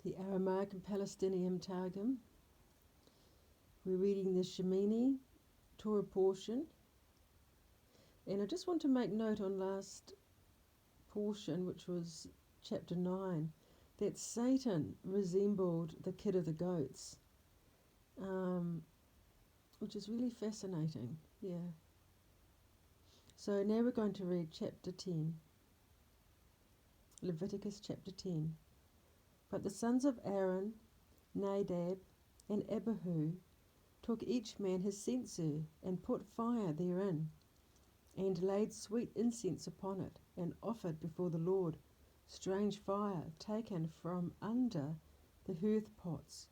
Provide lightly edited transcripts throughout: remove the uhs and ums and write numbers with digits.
the Aramaic and Palestinian Targum. We're reading the Shemini Torah portion, and I just want to make note on last portion, which was chapter 9, that Satan resembled the kid of the goats, which is really fascinating. Yeah. So now we're going to read chapter 10, Leviticus chapter 10. But the sons of Aaron, Nadab, and Abihu took each man his censer, and put fire therein, and laid sweet incense upon it, and offered before the Lord strange fire taken from under the hearth pots,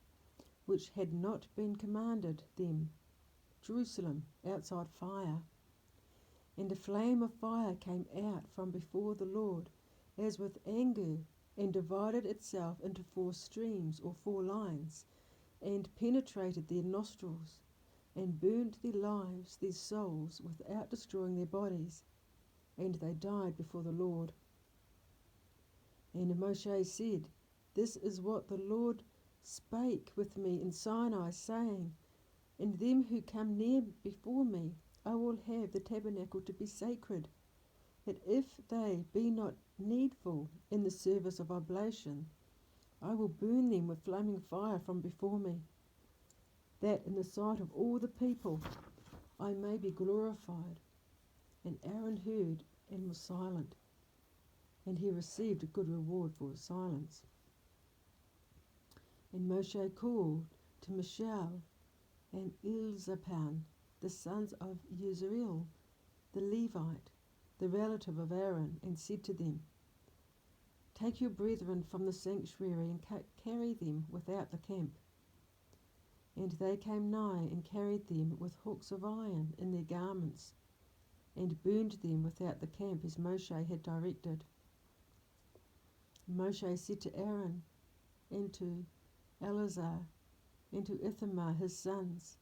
which had not been commanded them, Jerusalem, outside fire. And a flame of fire came out from before the Lord, as with anger, and divided itself into 4 streams or 4 lines, and penetrated their nostrils, and burnt their lives, their souls, without destroying their bodies, and they died before the Lord. And Moshe said, This is what the Lord spake with me in Sinai, saying, And them who come near before me I will have the tabernacle to be sacred, that if they be not needful in the service of oblation, I will burn them with flaming fire from before me, that in the sight of all the people I may be glorified. And Aaron heard and was silent, and he received a good reward for his silence. And Moshe called to Mishael and Elzaphan, the sons of Yezreel, the Levite, the relative of Aaron, and said to them, Take your brethren from the sanctuary, and carry them without the camp. And they came nigh, and carried them with hooks of iron in their garments, and burned them without the camp, as Moshe had directed. Moshe said to Aaron, and to Eleazar, and to Ithamar his sons,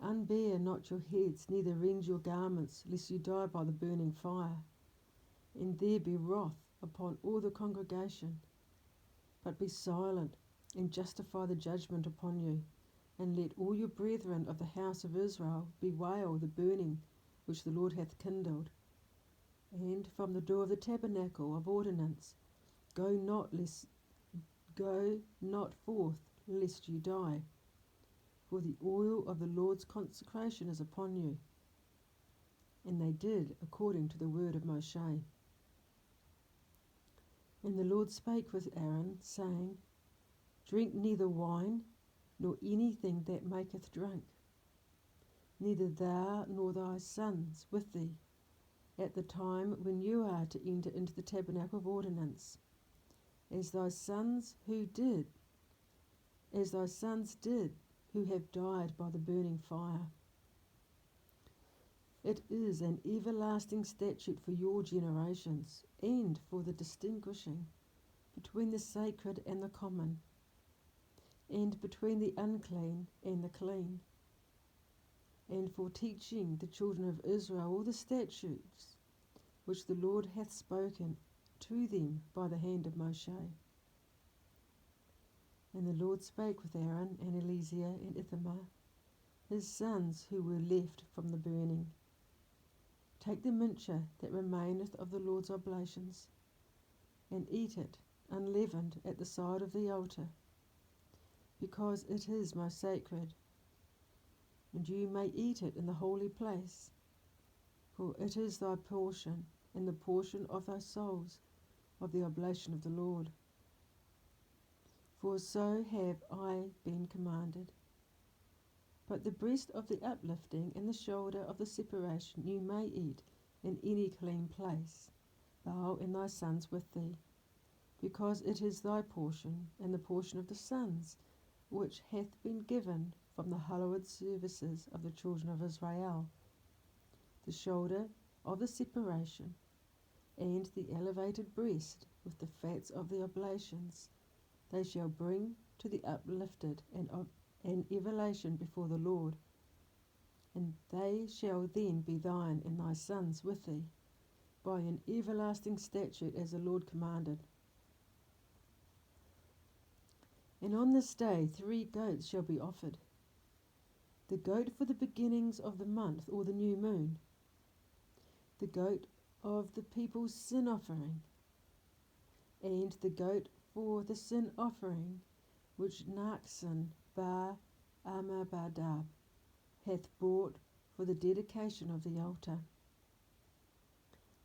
Unbear not your heads, neither rend your garments, lest you die by the burning fire, and there be wrath upon all the congregation. But be silent, and justify the judgment upon you, and let all your brethren of the house of Israel bewail the burning which the Lord hath kindled. And from the door of the tabernacle of ordinance go not forth, lest you die, for the oil of the Lord's consecration is upon you. And they did according to the word of Moshe. And the Lord spake with Aaron, saying, Drink neither wine, nor anything that maketh drunk, neither thou nor thy sons with thee, at the time when you are to enter into the tabernacle of ordinance, as thy sons did, who have died by the burning fire. It is an everlasting statute for your generations, and for the distinguishing between the sacred and the common, and between the unclean and the clean, and for teaching the children of Israel all the statutes which the Lord hath spoken to them by the hand of Moshe. And the Lord spake with Aaron and Eleazar and Ithamar, his sons who were left from the burning. Take the mincha that remaineth of the Lord's oblations, and eat it unleavened at the side of the altar, because it is most sacred. And you may eat it in the holy place, for it is thy portion, and the portion of thy souls, of the oblation of the Lord. For so have I been commanded. But the breast of the uplifting and the shoulder of the separation you may eat in any clean place, thou and thy sons with thee, because it is thy portion, and the portion of the sons, which hath been given from the hallowed services of the children of Israel. The shoulder of the separation, and the elevated breast with the fats of the oblations, they shall bring to the uplifted and evelation before the Lord, and they shall then be thine and thy sons with thee, by an everlasting statute as the Lord commanded. And on this day 3 goats shall be offered, the goat for the beginnings of the month or the new moon, the goat of the people's sin offering, and the goat for the sin offering which Nachsan bar Amabadab hath brought for the dedication of the altar.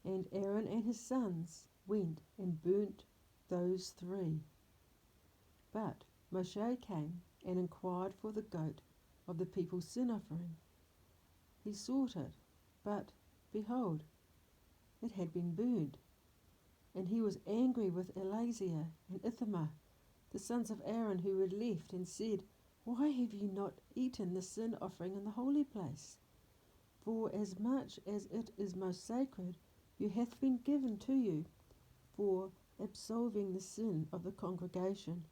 And Aaron and his sons went and burnt those 3. But Moshe came and inquired for the goat of the people's sin offering. He sought it, but, behold, it had been burned. And he was angry with Eleazar and Ithamar, the sons of Aaron who were left, and said, Why have ye not eaten the sin offering in the holy place? For as much as it is most sacred, you hath been given to you for absolving the sin of the congregation,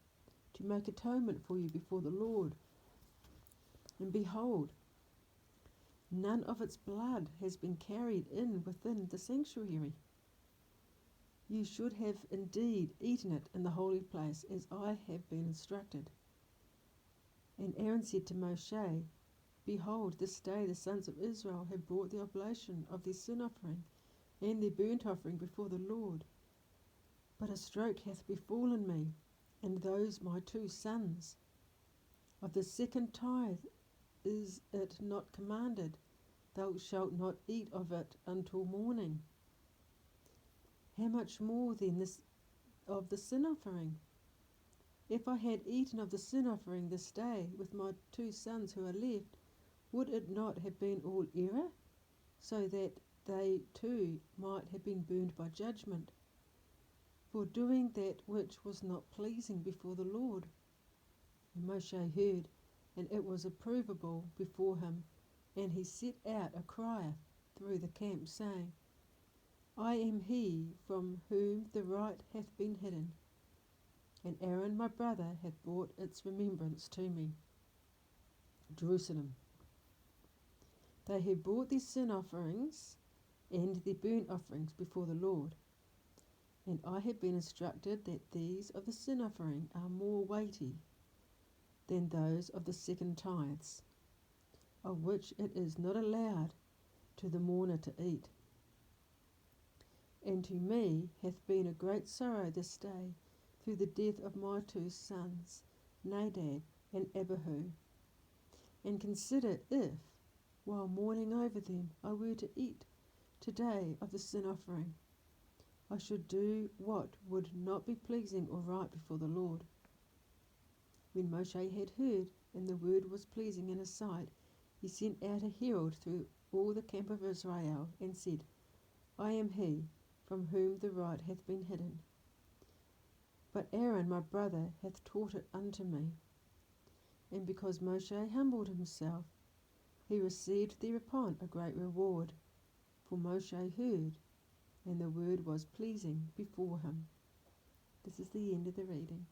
to make atonement for you before the Lord. And behold, none of its blood has been carried in within the sanctuary. You should have indeed eaten it in the holy place, as I have been instructed. And Aaron said to Moshe, Behold, this day the sons of Israel have brought the oblation of their sin offering and their burnt offering before the Lord. But a stroke hath befallen me, and those my 2 sons. Of the second tithe is it not commanded, Thou shalt not eat of it until morning? How much more then this of the sin offering? If I had eaten of the sin offering this day with my 2 sons who are left, would it not have been all error, so that they too might have been burned by judgment, for doing that which was not pleasing before the Lord? And Moshe heard, and it was approvable before him, and he set out a crier through the camp, saying, I am he from whom the right hath been hidden, and Aaron my brother hath brought its remembrance to me. Jerusalem. They have brought their sin offerings and their burnt offerings before the Lord, and I have been instructed that these of the sin offering are more weighty than those of the second tithes, of which it is not allowed to the mourner to eat. And to me hath been a great sorrow this day through the death of my 2 sons, Nadab and Abihu. And consider if, while mourning over them, I were to eat today of the sin offering, I should do what would not be pleasing or right before the Lord. When Moshe had heard, and the word was pleasing in his sight, he sent out a herald through all the camp of Israel, and said, I am he from whom the right hath been hidden. But Aaron my brother hath taught it unto me. And because Moshe humbled himself, he received thereupon a great reward, for Moshe heard, and the word was pleasing before him. This is the end of the reading.